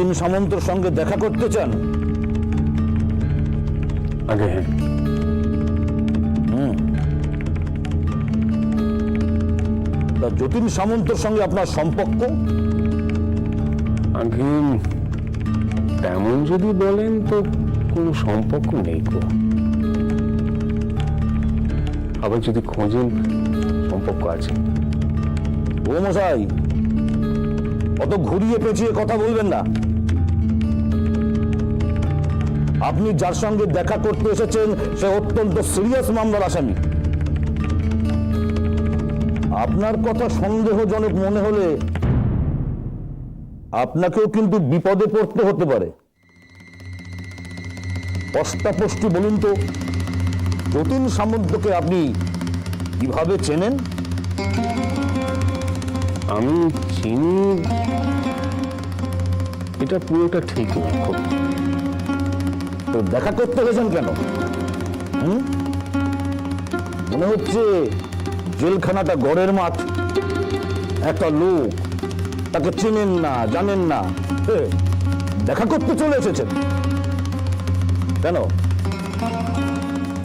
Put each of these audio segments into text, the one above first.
যতীন সামন্তর সঙ্গে দেখা করতে চান? আগে হ্যাঁ। তা যতীন সামন্তর সঙ্গে আপনার সম্পর্ক? আগে তেমন যদি বলেন তো কোনো সম্পর্ক নেই গো। আবার যদি খোঁজেন সম্পর্ক আছে। ও মশাই, অত ঘুরিয়ে পেঁচিয়ে কথা বলবেন না। আপনি যার সঙ্গে দেখা করতে এসেছেন সে অত্যন্ত সিরিয়াস মামলার আসামি। আপনার কথা সন্দেহজনক মনে হলে আপনাকেও কিন্তু বিপদে পড়তে হতে পারে। স্পষ্টপষ্টি বলুন তো, যতীন সামন্তকে আপনি কিভাবে চেনেন? আমি চিনি এটা পুরোটা ঠিক নয়। তো দেখা করতে গেছেন কেন? মনে হচ্ছে জেলখানাটা গড়ের মাঠ। একটা লোক, তাকে চেনেন না, জানেন না, দেখা করতে চলে এসেছেন কেন?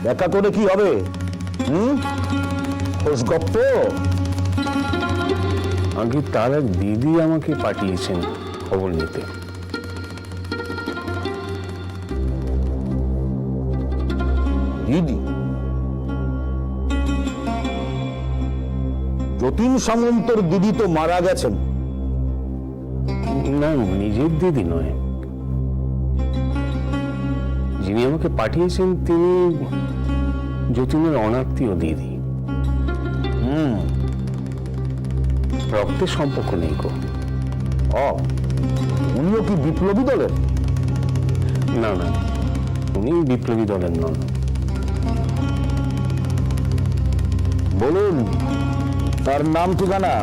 দেখা করে কি হবে? খোশগপ্প? আগে তার এক দিদি আমাকে পাঠিয়েছেন খবর নিতে। দিদি? যতীন সামন্তর দিদি তো মারা গেছেন। না, নিজের দিদি নয়। যিনি আমাকে পাঠিয়েছেন তিনি যতীনের অনাত্মীয় দিদি। রক্তের সম্পর্ক নেই গো। উনিও কি বিপ্লবী দলের? না না, উনি বিপ্লবী দলের নন। বলুন তার নাম ঠিকানা।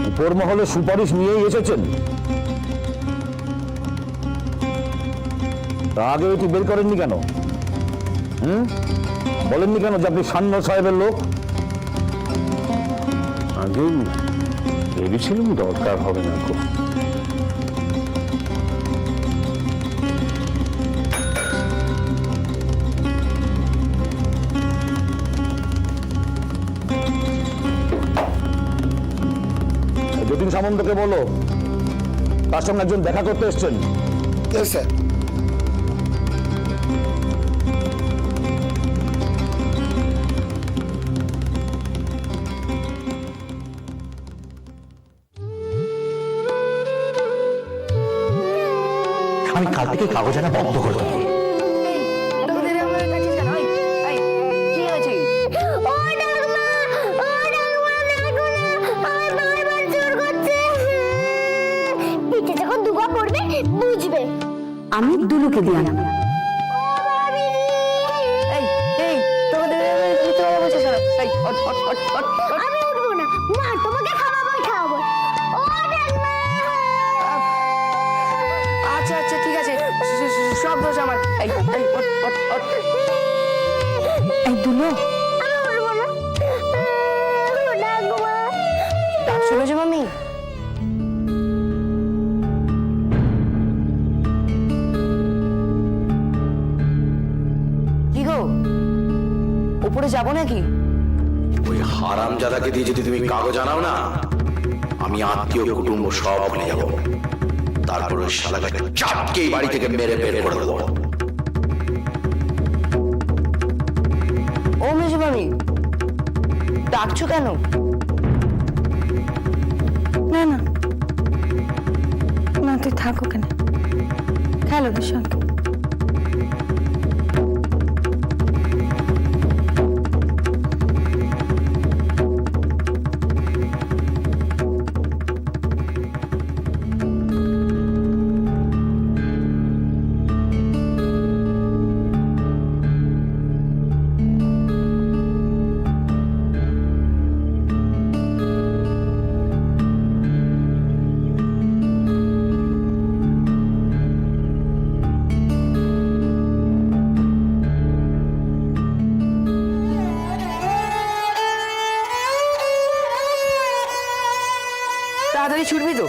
উপর মহলে সুপারিশ নিয়েই এসেছেন? তা আগে এটি বের করেননি কেন? বলেননি কেন যে আপনি সান্ন সাহেবের লোক? আগে ভেবেছিলাম দরকার হবে না গো। যতীন সামন্তকে বলো তার সঙ্গে একজন দেখা করতে এসছেন। স্যার। আমি কাল থেকে কাগজ আনা বন্ধ করে দেবো। আমি দুলুকে দিয়ে আনবো। আমি উঠবো না, মা তোমাকে খাওয়াবোই খাওয়াবো। আচ্ছা আচ্ছা ঠিক আছে, সব দোষ আমার। এই দুলু, আমি উঠবো না। ডাক শুনেছো মামি? কি গো, উপরে যাবো নাকি? ওই হারামজাদাকে দিয়ে যদি তুমি কাগজ আনাও না, আমি আত্মীয় কুটুম্ব সব ভুলে যাব। তারপর ওই শালাকে চাপকেই বাড়ি থেকে মেরে বের করে দেবো। ও মেজো মামি, ডাকছো কেন? না না না, তুই থাক ওখানে, খেলো ওদের সঙ্গে। তাড়াতাড়ি ছুটবি তো?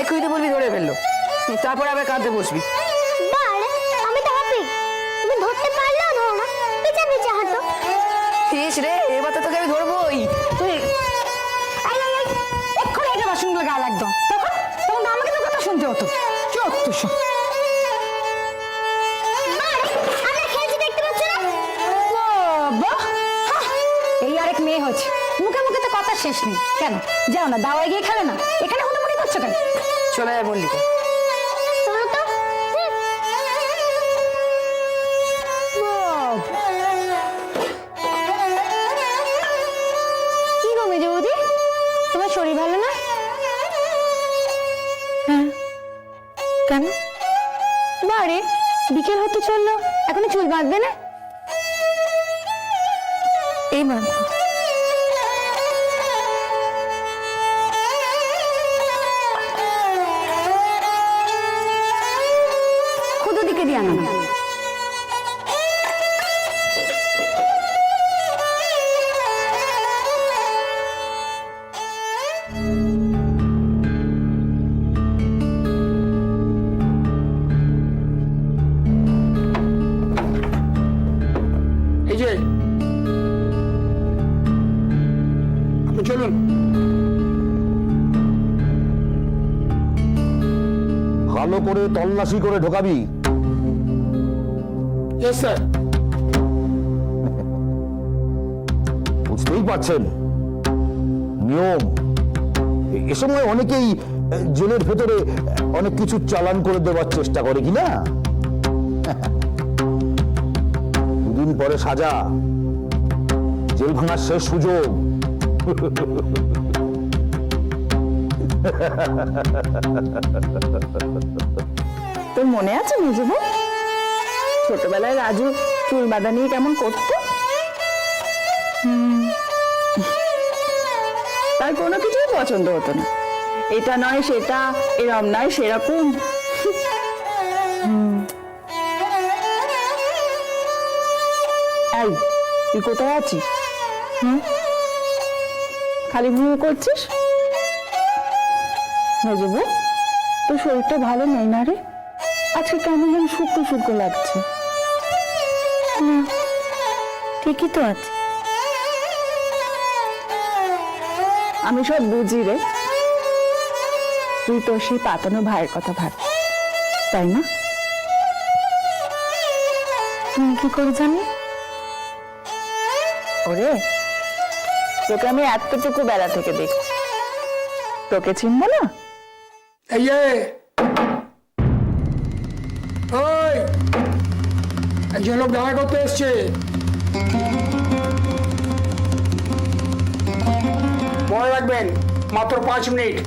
এক্ষুনি তো বলবি ধরে ফেললো, তারপর আবার কাঁদতে বসবি। বারে আমি তো হ্যাপি। তুমি ধরতে পারলেও ধরো না, পিছে পিছে হাঁটো। ইস রে, এবার তো তোকে আমি ধরবোই। তুই এক্ষুনি এটা বাসনগুলো গায়ে একদম, তখন তখন আমাকে তো কথা শুনতে হতো। চত্বর বারে আমরা খেলছি দেখতে পাচ্ছ না? বাবা, হাহ, এই আরেক মেয়ে হচ্ছে, মুখে মুখে তো কথা শেষ নেই। কেন যাও না, দাওয়ায় গিয়ে খেলে না, এখানে হুটোমুটি করছো কেন? চলে যায় মল্লিকা। চলো তো। কি গো মেজে বৌদি, তোমার শরীর ভালো না? কেন? বারে বিকেল হতে চললো, এখনো চুল বাঁধবে না? এই মান খুদু দিকে দিয়ে আনো। এই যে আপনি চলুন। ভালো করে তল্লাশি করে ঢোকাবি। Yes sir. বুঝতেই পারছেন নিয়ম। এ সময় অনেকেই জেলের ভেতরে অনেক কিছু চালান করে দেওয়ার চেষ্টা করে কিনা। দুদিন পরে সাজা, জেল ভাঙার শেষ সুযোগ। তোর মনে আছে মেজবু, ছোটবেলায় রাজু চুল বাঁধা নিয়ে কেমন করতো? তার কোনো কিছুই পছন্দ হতো না, এটা নয় সেটা, এরম নয় সেরকম। এই তুই কোথায় আছিস? খালি ঘুমিয়ে করছিস? মেজবু, তোর শরীরটা ভালো নেই না রে? আজকে কেমন যেন শুকনো শুকনো লাগছে। ঠিকই তো আছে। আমি সব বুঝি রে, তুই তোর সেই পাতানো ভাইয়ের কথা ভাব, তাই না? তুমি কি করে জানি? ওরে, তোকে আমি এতটুকু বেলা থেকে দেখছি, তোকে চিনবো না? এই যে ওই একজন লোক দেখা করতে এসছে, মনে রাখবেন মাত্র 5 মিনিট।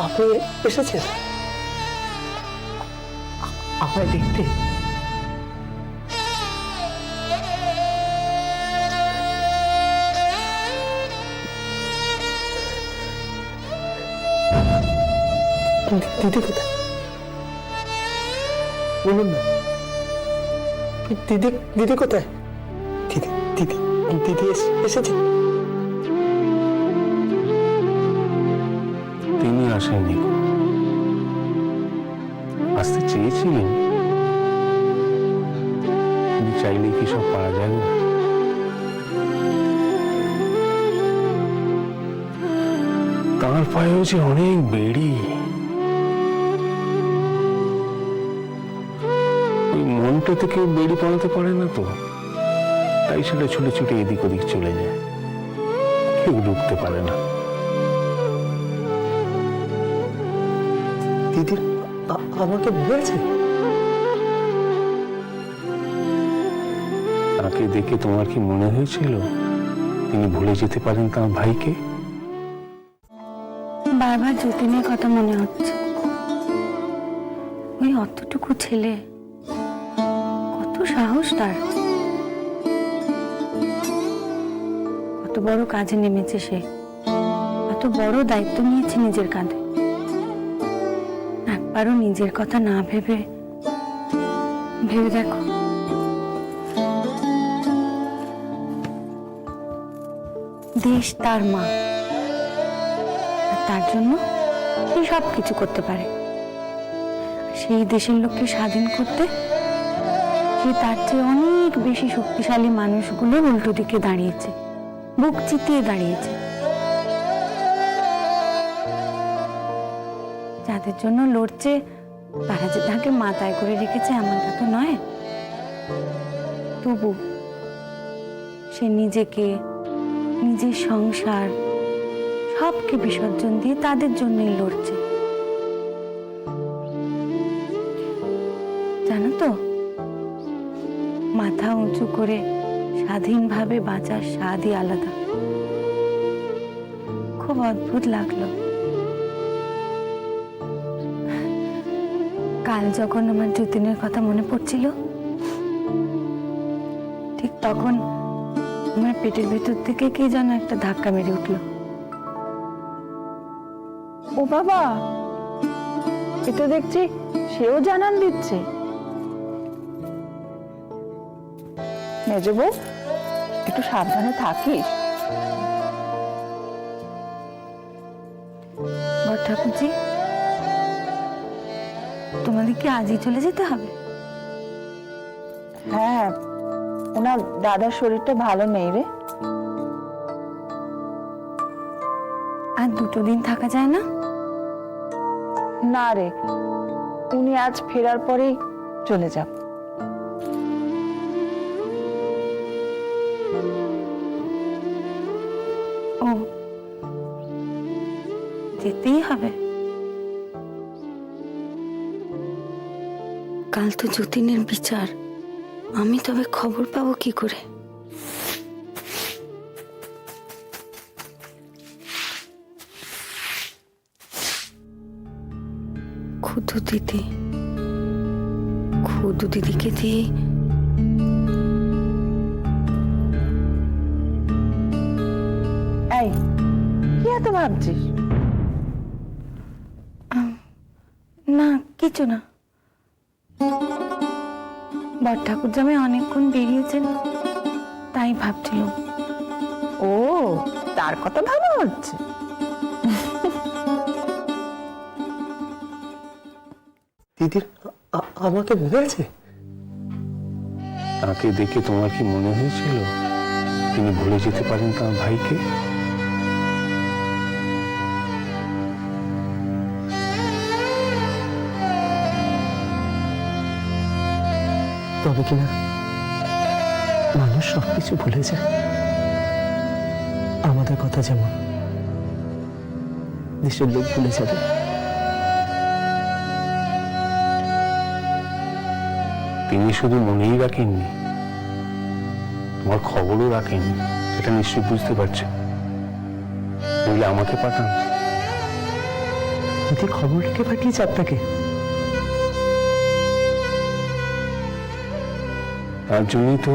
আপনি এসেছেন আমায় দেখতে? দিদি কোথায়? বলুন না, দিদি দিদি কোথায়? দিদি দিদি দিদি এসেছে? তিনি আসেননি, আসতে চেয়েছিলেন, কিন্তু চাইলে কি সব পারা যায় না? তার পায়েও যে অনেক বেড়ি, ওই মনটা থেকে বেড়ি পড়াতে পারে না তো, তাই সেটা ছুটে ছুটে এদিক ওদিক চলে যায়, কেউ ঢুকতে পারে না। দিদির আমাকে বলেছে? তাকে দেখে তোমার কি মনে হয়েছিল তিনি ভুলে যেতে পারেন তার ভাইকে? বারবার যতীনের কথা মনে হচ্ছে। ওই অতটুকু ছেলে, কত সাহস তার, কত বড় কাজে নেমেছে সে, কত বড় দায়িত্ব নিয়েছে নিজের কাঁধে। একবারও নিজের কথা না ভেবে দেখো, দেশ তার মা, আর তার জন্য সে সব কিছু করতে পারে। সেই দেশের লোককে স্বাধীন করতে সে তার চেয়ে অনেক বেশি শক্তিশালী মানুষগুলোর উল্টো দিকে দাঁড়িয়েছে, বুক চিতিয়ে দাঁড়িয়েছে। যাদের জন্য লড়ছে তারা যে তাকে মাথায় করে রেখেছে এমনটা তো নয়। তবু সে নিজেকে, নিজের সংসার সবকে বিসর্জন দিয়ে তাদের জন্যই লড়ছে। জানো তো, মাথা উঁচু করে স্বাধীনভাবে বাঁচার স্বাদই আলাদা। খুব অদ্ভুত লাগলো কাল যখন আমার যতীনের কথা মনে পড়ছিল, ঠিক তখন আমার পেটের ভেতর থেকে কে যেন একটা ধাক্কা মেরে উঠলো। ও বাবা, এ তো দেখছি সেও জানান দিচ্ছে। মেজো বউ, একটু সাবধানে থাকিস। বড় ঠাকুরজি, তোমাদের কি আজই চলে যেতে হবে? হ্যাঁ, ওনার দাদার শরীরটা ভালো নেই রে। আর 2 দিন থাকা যায় না? না রে, উনি আজ ফেরার পরেই চলে যাব। ও, যেতেই হবে? কাল তো যতীনের বিচার, আমি তবে খবর পাবো কি করে? খুদু দিদিকে দিয়ে এই, কি এত ভাবছিস? না, কিছু না। বড় ঠাকুর জামাই অনেকক্ষণ বেরিয়েছেন, তাই ভাবছিলাম। ও, তার কথা ভাবা হচ্ছে। দিদির আমাকে বলেছে? তাকে দেখে তোমার কি মনে হয়েছিল তিনি ভুলে যেতে পারেন তার ভাইকে? তবে কিনা মানুষ সবকিছু ভুলে যায়। আমাদের কথা যেমন দেশের লোক ভুলে যাবে, তিনি শুধু মনেই রাখেননি, তোমার খবরও রাখেননি, সেটা নিশ্চয়ই বুঝতে পারছে। নইলে আমাকে পাঠান। দিদি খবর লিখে পাঠিয়েছে আপনাকে? তার জন্যই তো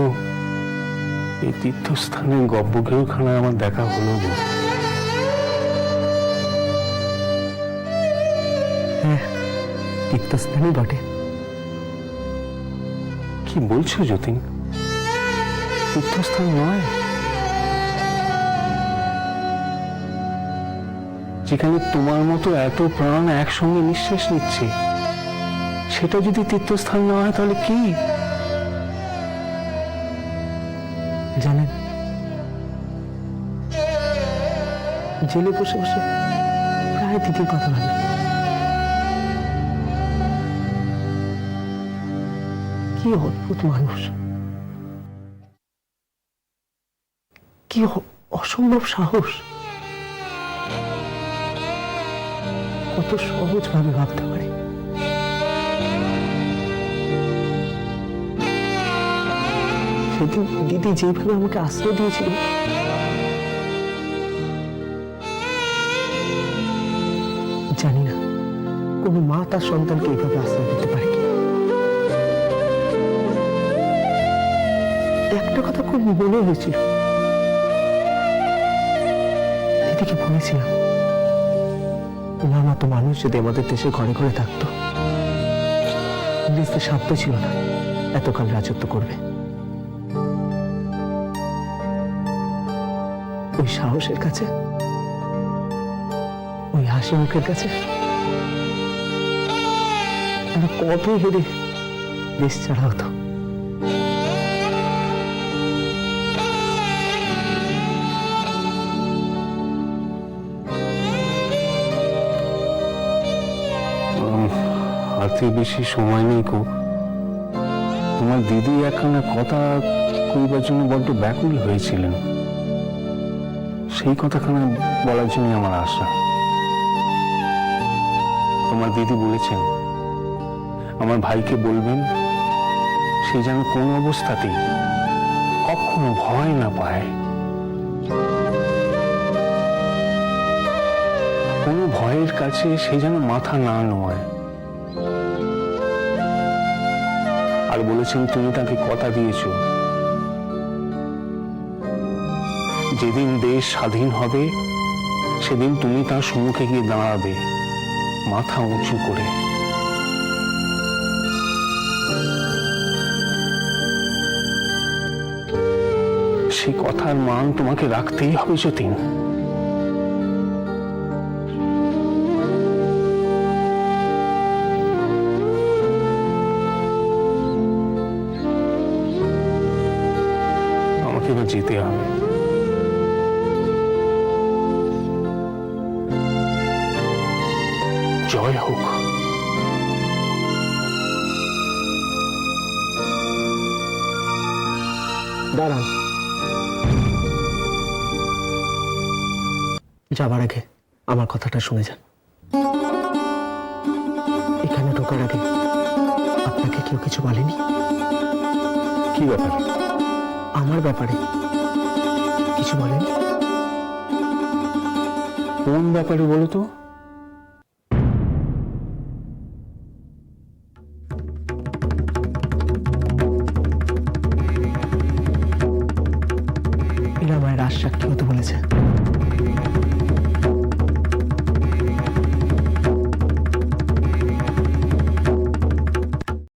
এই তীর্থস্থানের গব্বঘেউখানায় আমার দেখা হলো গো। হ্যাঁ, তীর্থস্থানই বটে। কি বলছো যতীন? তীর্থস্থান নয়, যেখানে তোমার মতো এত প্রাণ একসঙ্গে নিঃশ্বাস নিচ্ছে, সেটা যদি তীর্থস্থান না হয় তাহলে কি? জানেন, জেলে বসে বসে প্রায় দিদির কথা ভাবি। কি অদ্ভুত মানুষ, কি অসম্ভব সাহস, কত সহজভাবে ভাবতে পারে। সেদিন দিদি যেভাবে আমাকে আশ্রয় দিয়েছিল, জানি না কোনো মা তার সন্তানকে এইভাবে আশ্রয় দিতে পারে কি। একটা কথা খুব মনে হয়েছিল, দিদিকে বলেছিলাম, ওনার মতো মানুষ যদি আমাদের দেশে ঘরে ঘরে থাকতো, ইংরেজদের সাধ্য ছিল না এতকাল রাজত্ব করবে। ওই সাহসের কাছে, ওই হাসি মুখের কাছে আমরা কবে হেরে দেশ ছাড়া হতো। হাতে বেশি সময় নেই কো। তোমার দিদি একখানা কথা কইবার জন্য বড্ড ব্যাকুল হয়েছিলেন, সেই কথাখানা বলার জন্য আমার আশা। তোমার দিদি বলেছেন আমার ভাইকে বলবেন সে যেন কোন অবস্থাতেই কখনো ভয় না পায়, কোনো ভয়ের কাছে সে যেন মাথা না নোয়। আর বলেছেন তুমি তাকে কথা দিয়েছ, যেদিন দেশ স্বাধীন হবে সেদিন তুমি তার সম্মুখে গিয়ে দাঁড়াবে মাথা উঁচু করে। সেই কথার মান তোমাকে রাখতেই হবে যতীন। আমাকে এবার যেতে হবে। জয় হোক। দাঁড়ান, যাবার আগে আমার কথাটা শুনে যান। এখানে ঢোকার আগে আপনাকে কেউ কিছু বলেনি? কি ব্যাপার? আমার ব্যাপারে কিছু বলেনি? কোন ব্যাপারে বলো তো? এরা আমায় রাজসাক্ষী হতে বলেছে।